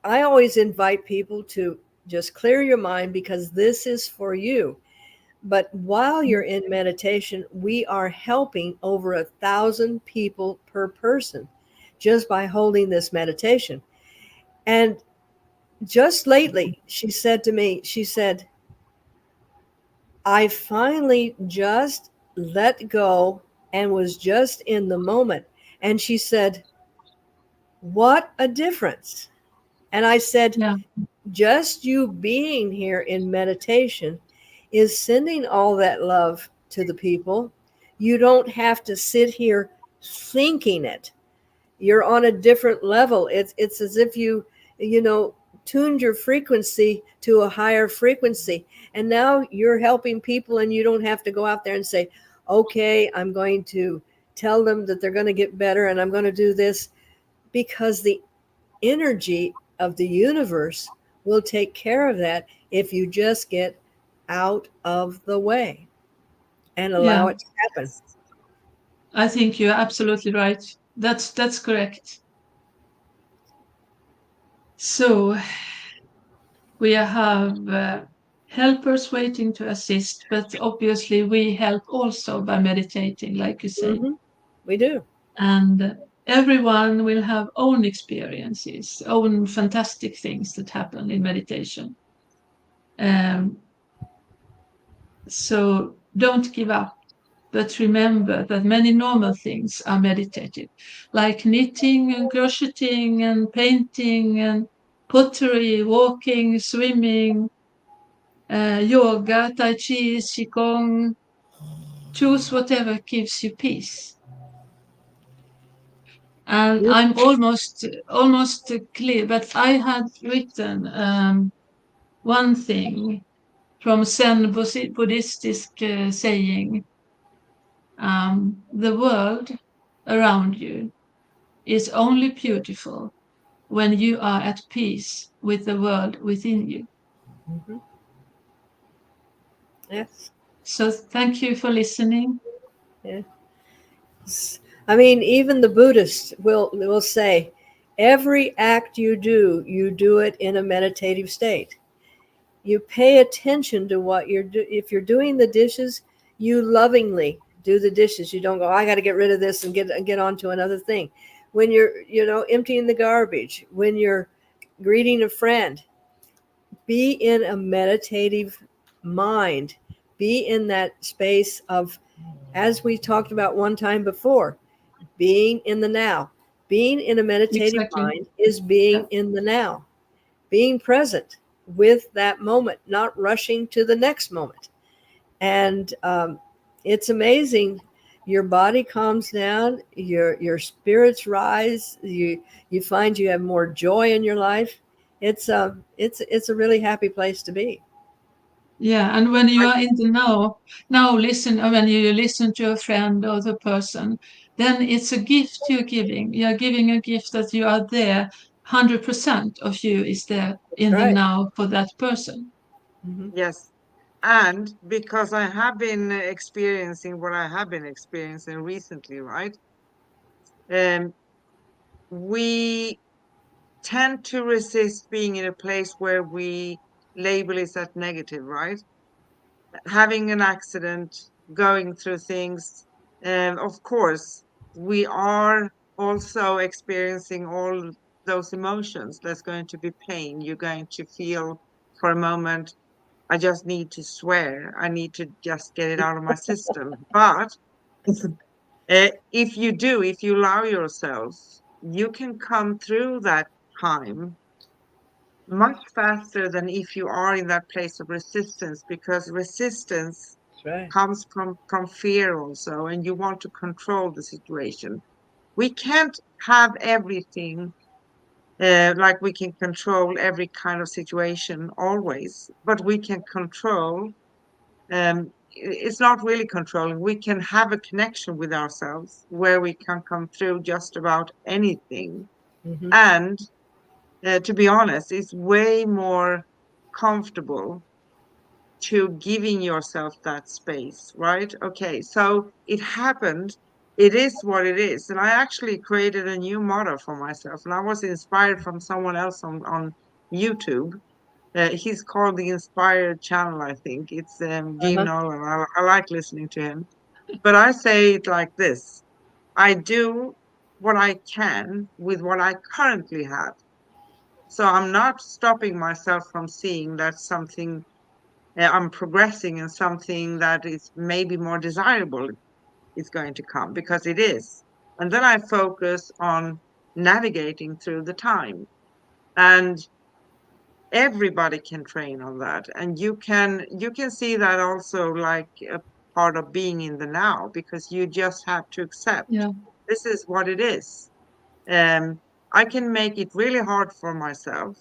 I always invite people to just clear your mind, because this is for you. But while you're in meditation, we are helping over 1,000 people per person just by holding this meditation. And just lately, she said to me, she said, I finally just let go and was just in the moment. And she said, what a difference. And I said, yeah, just you being here in meditation is sending all that love to the people. You don't have to sit here thinking it. You're on a different level. It's as if you tuned your frequency to a higher frequency, and now you're helping people, and you don't have to go out there and say, okay, I'm going to tell them that they're going to get better, and I'm going to do this, because the energy of the universe will take care of that if you just get out of the way and allow yeah. it to happen. I think you're absolutely right. That's correct. So we have helpers waiting to assist, but obviously we help also by meditating, like you say. Mm-hmm. We do. And everyone will have own experiences, own fantastic things that happen in meditation. Um, so don't give up, but remember that many normal things are meditative, like knitting and crocheting and painting and pottery, walking, swimming, yoga, tai chi, qigong. Choose whatever gives you peace. And I'm almost clear, but I had written one thing from Zen Buddhistic saying, the world around you is only beautiful when you are at peace with the world within you. Mhm. Yes. So thank you for listening. Yeah. I mean, even the Buddhists will say, every act you do it in a meditative state. You pay attention to what you're doing. If you're doing the dishes, you lovingly do the dishes. You don't go, I got to get rid of this and get on to another thing. When you're, emptying the garbage, when you're greeting a friend, be in a meditative mind. Be in that space of, as we talked about one time before, being in the now. Being in a meditative Exactly. mind is Yeah. being in the now, being present with that moment, not rushing to the next moment. And it's amazing. Your body calms down, your spirits rise. You find you have more joy in your life. It's a really happy place to be. Yeah, and when you are in the now listen, or when you listen to a friend or the person, then it's a gift you're giving. You're giving a gift that you are there, 100% of you is there That's in the right. now for that person. Mm-hmm. Yes. And because I have been experiencing what I have been experiencing recently, right? Um, we tend to resist being in a place where we label it as negative, right? Having an accident, going through things, and of course, we are also experiencing all those emotions. There's going to be pain. You're going to feel for a moment, I just need to swear. I need to just get it out of my system. But if you allow yourself, you can come through that time much faster than if you are in that place of resistance, because resistance That's right. comes from fear also, and you want to control the situation. We can't have everything, like we can control every kind of situation always, but we can control. It's not really controlling. We can have a connection with ourselves where we can come through just about anything. Mm-hmm. And to be honest, it's way more comfortable to giving yourself that space, right? Okay, so it happened. It is what it is. And I actually created a new motto for myself. And I was inspired from someone else on YouTube. He's called the Inspired Channel, I think. It's Gene Uh-huh. Nolan. I like listening to him. But I say it like this: I do what I can with what I currently have. So I'm not stopping myself from seeing that something, I'm progressing in something that is maybe more desirable is going to come, because it is. And then I focus on navigating through the time. And everybody can train on that. And you can see that also like a part of being in the now, because you just have to accept Yeah, this is what it is. Um, I can make it really hard for myself,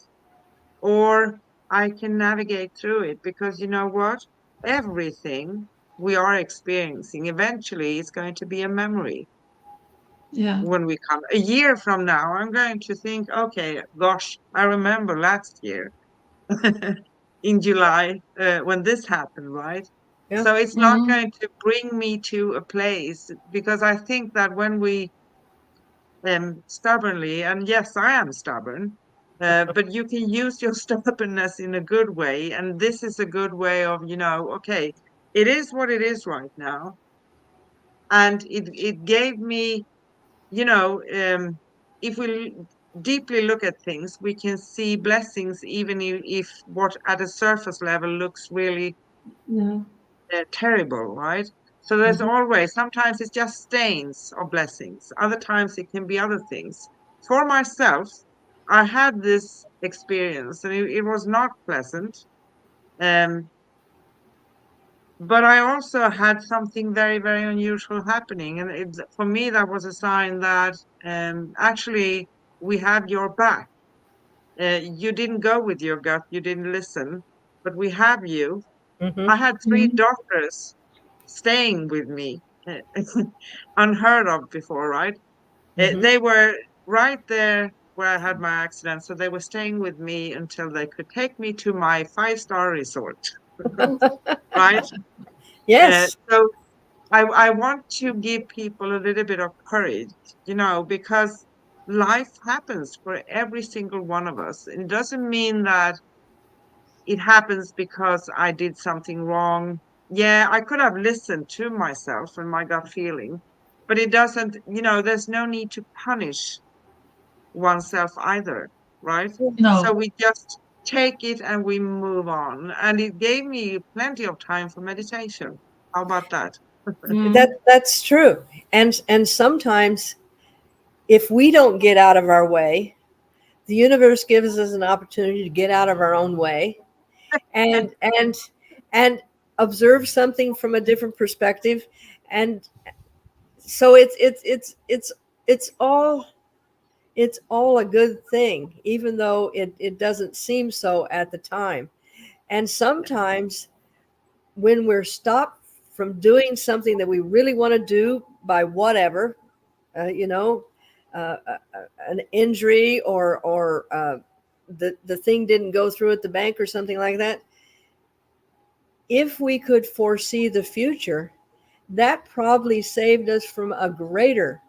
or I can navigate through it, because you know what? Everything we are experiencing eventually is going to be a memory. yeah, When we come a year from now, I'm going to think, okay, gosh, I remember last year in July when this happened, right? Yeah. So it's not mm, going to bring me to a place, because I think that when we stubbornly, and yes, I am stubborn, but you can use your stubbornness in a good way. And this is a good way of, okay, it is what it is right now. And it gave me, you know, if we deeply look at things, we can see blessings, even if what at a surface level looks really yeah, terrible, right? So there's Mhm. always, sometimes it's just stains or blessings. Other times it can be other things. For myself, I had this experience and it was not pleasant. Um, but I also had something very, very unusual happening. And for me, that was a sign that actually we have your back. You didn't go with your gut, you didn't listen, but we have you. I Mhm. had three Mm. doctors staying with me, unheard of before, right? Mhm. They were right there where I had my accident, so they were staying with me until they could take me to my five-star resort, right? Yes. So I want to give people a little bit of courage, because life happens for every single one of us. It doesn't mean that it happens because I did something wrong. Yeah, I could have listened to myself and my gut feeling, but it doesn't, there's no need to punish oneself either, right? No. So we just take it and we move on. And it gave me plenty of time for meditation. How about that? Mm. That's true. And sometimes if we don't get out of our way, the universe gives us an opportunity to get out of our own way and observe something from a different perspective. And so it's all it's all a good thing, even though it doesn't seem so at the time. And sometimes when we're stopped from doing something that we really want to do by whatever, you know, an injury or the thing didn't go through at the bank or something like that. If we could foresee the future, that probably saved us from a greater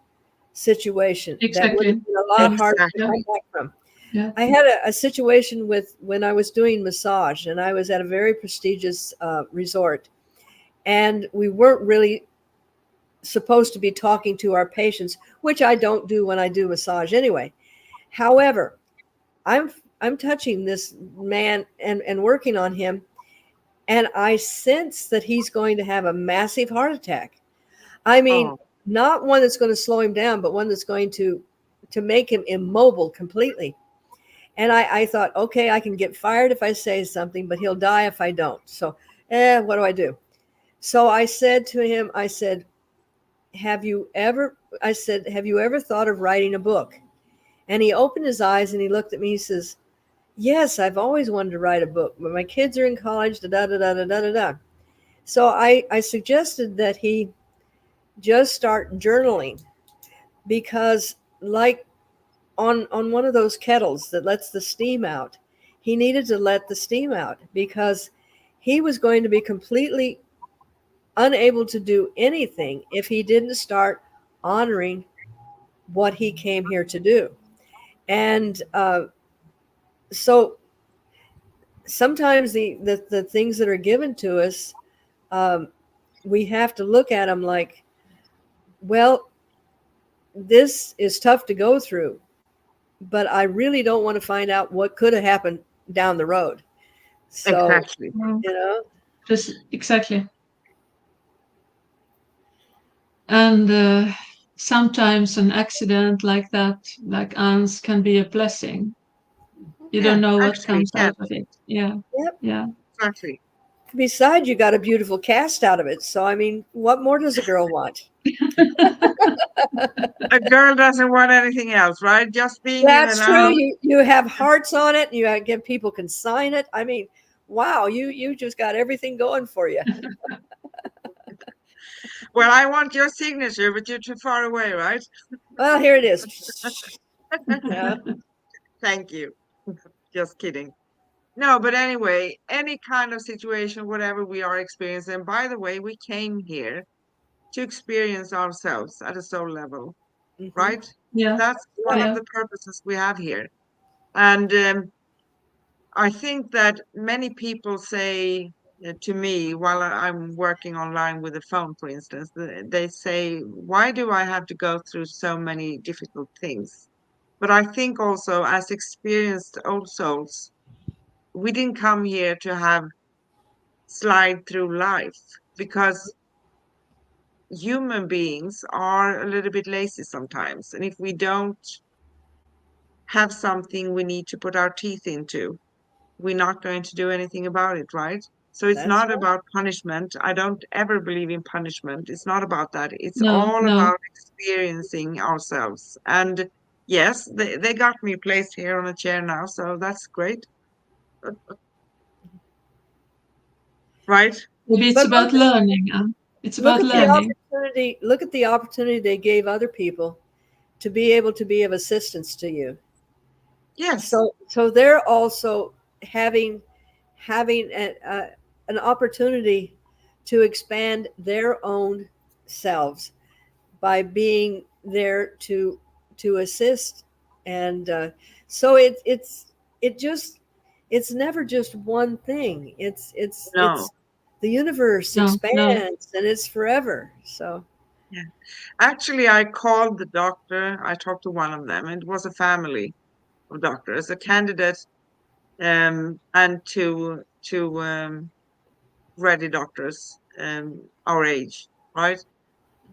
situation that would have Exactly. been a lot harder to Yeah. Exactly. come back from. Yeah. I had a situation with when I was doing massage, and I was at a very prestigious resort, and we weren't really supposed to be talking to our patients, which I don't do when I do massage anyway. However, I'm I'm touching this man and working on him, and I sense that he's going to have a massive heart attack. I mean, Oh, not one that's going to slow him down, but one that's going to make him immobile completely. And I thought, okay, I can get fired if I say something, but he'll die if I don't. So, what do I do? So I said to him, I said, have you ever thought of writing a book? And he opened his eyes and he looked at me. He says, yes, I've always wanted to write a book, but my kids are in college, da da da da da da da. So I suggested that he just start journaling because, like on one of those kettles that lets the steam out, he needed to let the steam out because he was going to be completely unable to do anything if he didn't start honoring what he came here to do. And so sometimes the things that are given to us, um, we have to look at them like, well, this is tough to go through, but I really don't want to find out what could have happened down the road. So, exactly. Mm. you know, Just exactly. And sometimes an accident like that, like Anne's, can be a blessing. You Yeah, don't know what actually, it comes can. out of it. Yeah. yep. Yeah. Exactly. Besides, you got a beautiful cast out of it. So, I mean, what more does a girl want? A girl doesn't want anything else, right? Just being in and That's true. out. You have hearts on it. You get people can sign it. I mean, wow, you just got everything going for you. Well, I want your signature, but you're too far away, right? Well, here it is. Yeah. Thank you. Just kidding. No, but anyway, any kind of situation, whatever we are experiencing. By the way, we came here to experience ourselves at a soul level, Hmm. right? Yeah. That's one Yeah. of Yeah. the purposes we have here. And I think that many people say to me while I'm working online with the phone, for instance, they say, why do I have to go through so many difficult things? But I think also, as experienced old souls, we didn't come here to have slide through life because human beings are a little bit lazy sometimes. And if we don't have something we need to put our teeth into, we're not going to do anything about it, right? So it's That's not right. about punishment. I don't ever believe in punishment. It's not about that. It's No, all no. about experiencing ourselves. And yes, they got me placed here on a chair now, so that's great, right? Maybe it's But about learning. It's look about at the learning. opportunity. Look at the opportunity they gave other people to be able to be of assistance to you. Yes, So they're also having an opportunity to expand their own selves by being there to assist, and so it just it's never just one thing. It's no, the universe No, no. expands and it's forever. So yeah. Actually, I called the doctor. I talked to one of them. It was a family of doctors, a candidate, and two ready doctors, our age, right?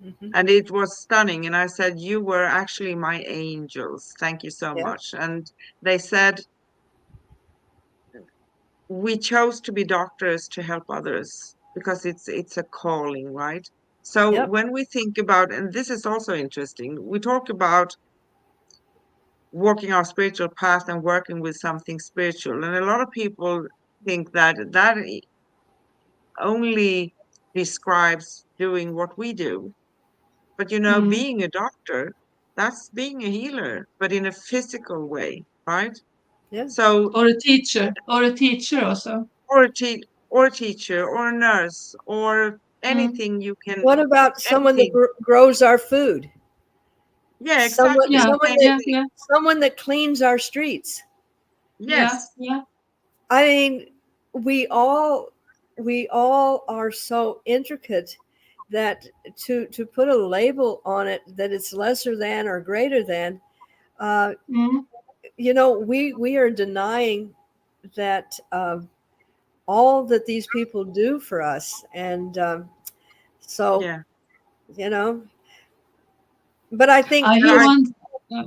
mhm. And it was stunning. And I said, "You were actually my angels. Thank you so Yeah, much." And they said, "We chose to be doctors to help others because it's a calling, right?" So yep, when we think about, and this is also interesting, we talk about walking our spiritual path and working with something spiritual. And a lot of people think that only describes doing what we do. But Mm. being a doctor, that's being a healer, but in a physical way, right? yeah. So, Or a teacher also. or a teacher, or a nurse, or Mm. anything you can, What about someone that anything. grows our food? Yeah, Someone, exactly. Yeah, someone that yeah, yeah, someone that cleans our streets. yeah, Yes, yeah. I mean, we all we all are so intricate that to put a label on it that it's lesser than or greater than, uh, Mm. we are denying that all that these people do for us, and so yeah. you know. But I think I And have one. Uh,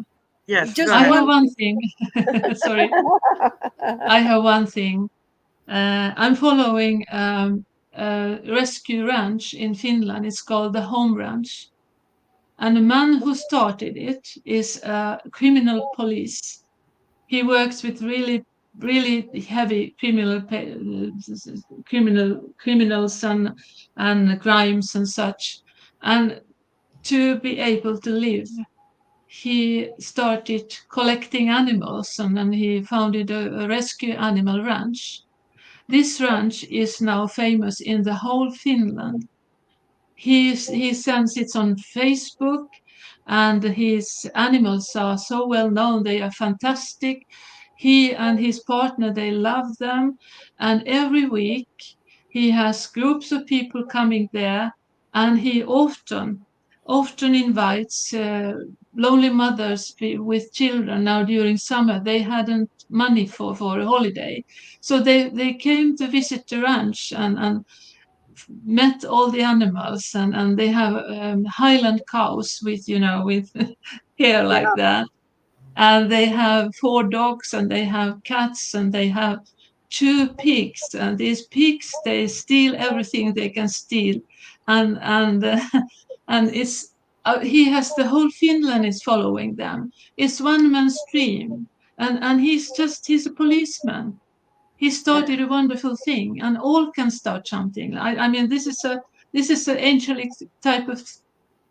yes, go just I ahead. have one. one thing. Sorry, I have one thing. I'm following a rescue ranch in Finland. It's called the Home Ranch, and the man who started it is a criminal police. He works with really heavy criminals and crimes and such, and to be able to live, he started collecting animals, and then he founded a rescue animal ranch. This ranch is now famous in the whole Finland. He sends it on Facebook, and his animals are so well known. They are fantastic. He and his partner, they love them, and every week he has groups of people coming there, and he often invites lonely mothers with children. Now during summer they hadn't money for a holiday, so they came to visit the ranch and met all the animals, and they have highland cows with with hair like Yeah, that, and they have four dogs, and they have cats, and they have two pigs, and these pigs, they steal everything they can steal, and and it's he has the whole Finland is following them. It's one man's dream, and he's a policeman. He yeah, started a wonderful thing, and all can start something. I mean, this is an angelic type of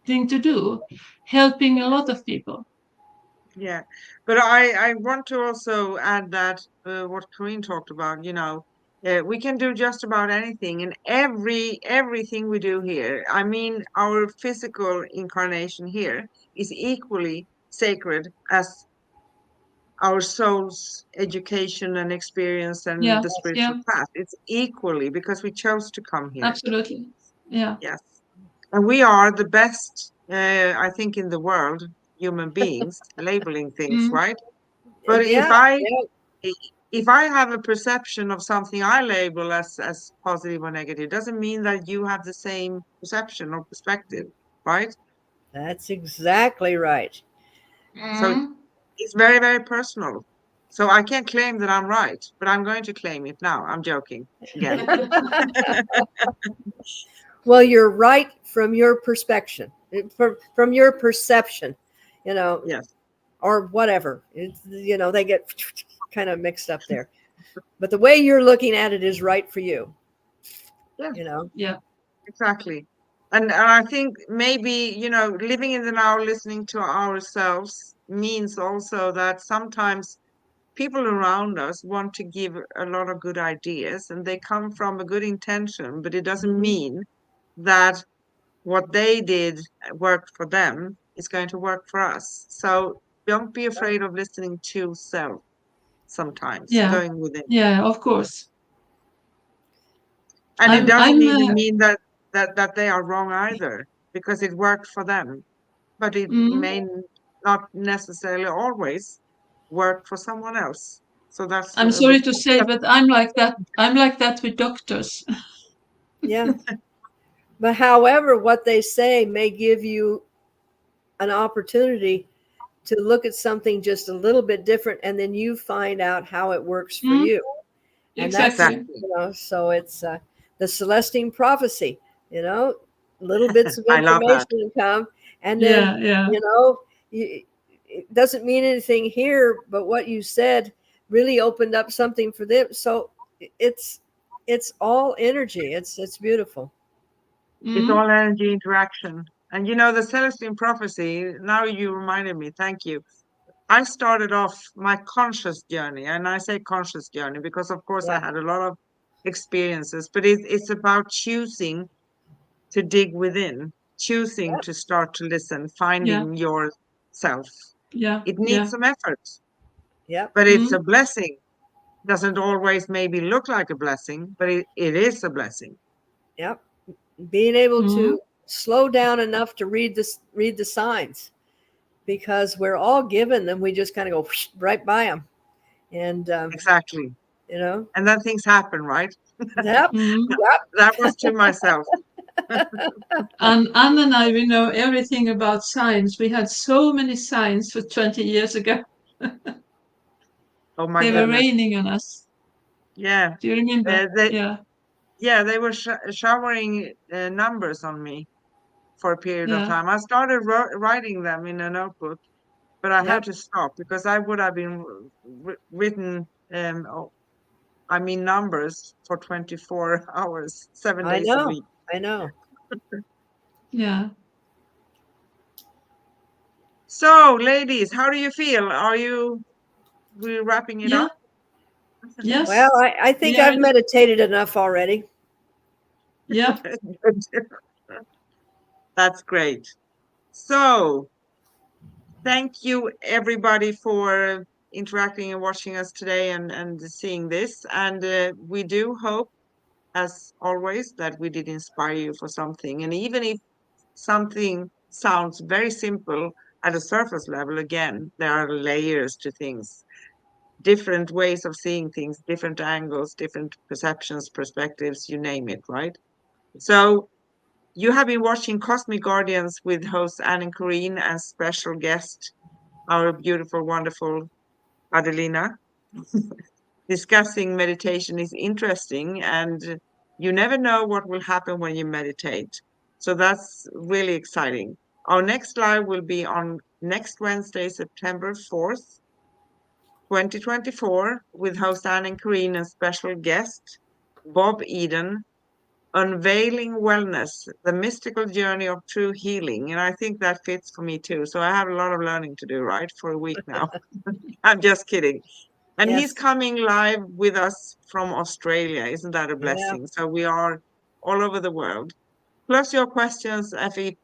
thing to do, helping a lot of people. Yeah, but I want to also add that what Corinne talked about, we can do just about anything and everything we do here. I mean, our physical incarnation here is equally sacred as our soul's education and experience and Yeah, the spiritual yeah, path. It's equally because we chose to come here. absolutely. Yeah. Yes, and we are the best, I think, in the world, human beings, labeling things, Mm, right? But yeah, if I yeah. if I have a perception of something I label as positive or negative, doesn't mean that you have the same perception or perspective, right? That's exactly right. So Mm. it's very, very personal. So I can't claim that I'm right, but I'm going to claim it now. I'm joking again. Well, you're right from your perspective, from your perception, you know, Yes, or whatever. It's, they get kind of mixed up there. But the way you're looking at it is right for you, yeah, you know. Yeah. exactly. And I think maybe, living in the now, listening to ourselves means also that sometimes people around us want to give a lot of good ideas and they come from a good intention, but it doesn't Mhm. mean that what they did worked for them is going to work for us. So don't be afraid of listening to self sometimes, Yeah. going within. Yeah. Of course. And it doesn't I'm. even mean that they are wrong either, because it worked for them, but it Mm, may not necessarily always work for someone else. So that's I'm a sorry bit. to say, but I'm like that. I'm like that with doctors. Yeah. But however, what they say may give you an opportunity to look at something just a little bit different, and then you find out how it works for Mm, you. And that's, exactly. Exactly. so it's the Celestine prophecy, you know, little bits of I love that. information come, and then, Yeah. Yeah. you know, it doesn't mean anything here, but what you said really opened up something for them. So it's, it's all energy. It's beautiful. It's Mm, all energy interaction. And the Celestine prophecy, now you reminded me, thank you. I started off my conscious journey, and I say conscious journey because, of course, I Yeah. had a lot of experiences, but it's about choosing to dig within, choosing Yep. to start to listen, yeah. finding yourself. Yeah. It needs Yeah. some effort, Yep. but it's Mm, a blessing. Doesn't always maybe look like a blessing, but it is a blessing. Yep. Being able mm, to slow down enough to read the signs, because we're all given them. We just kind of go right by them. And, Exactly. you know, And then things happen, right? yep. mm. That was to myself. And Anne and I, we know everything about signs. We had so many signs for 20 years ago. Oh my They were goodness. raining on us. Yeah. Do you remember? Uh, they, Yeah. yeah, they were showering numbers on me for a period of Yeah. time. I started writing them in a notebook, but I had Yep. to stop because I would have been written, oh, I mean, numbers for 24 hours, seven I days a know. week. I know. Yeah. So, ladies, how do you feel? We wrapping it Yeah. up? Well, Yes. I think We are. I've meditated enough already. Yeah. That's great. So, thank you everybody for interacting and watching us today and seeing this. And we do hope, as always, that we did inspire you for something. And even if something sounds very simple at a surface level, again, there are layers to things, different ways of seeing things, different angles, different perceptions, perspectives, you name it, right? So you have been watching Cosmic Guardians with host Anne and Corrine and special guest, our beautiful, wonderful Adelina. Discussing meditation is interesting, and you never know what will happen when you meditate. So that's really exciting. Our next live will be on next Wednesday, September 4th, 2024, with host Anne and Corrine and special guest Bob Eden, unveiling wellness, the mystical journey of true healing. And I think that fits for me too. So I have a lot of learning to do, right, for a week now. I'm just kidding. And he's Yes. coming live with us from Australia. Isn't that a Yeah. blessing? So we are all over the world. Plus your questions,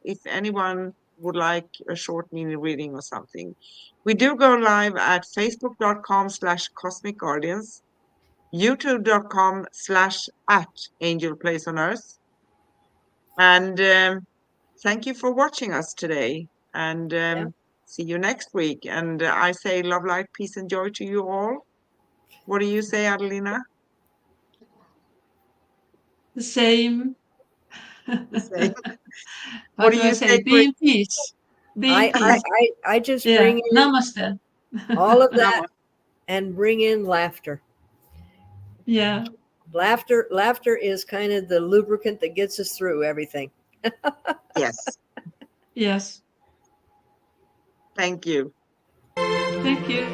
if anyone would like a short mini reading or something. We do go live at facebook.com/cosmic guardians, youtube.com/at angel place on earth. And thank you for watching us today. And Yeah. see you next week. And I say love, light, peace, and joy to you all. What do you say, Adelina? The same. The same. What What do do I you say? say, Be in peace. Be in I, I, peace. I, I just Yeah. bring in Namaste. all of that Namaste. and bring in laughter. Yeah. Laughter is kind of the lubricant that gets us through everything. Yes. Yes. Thank you. Thank you.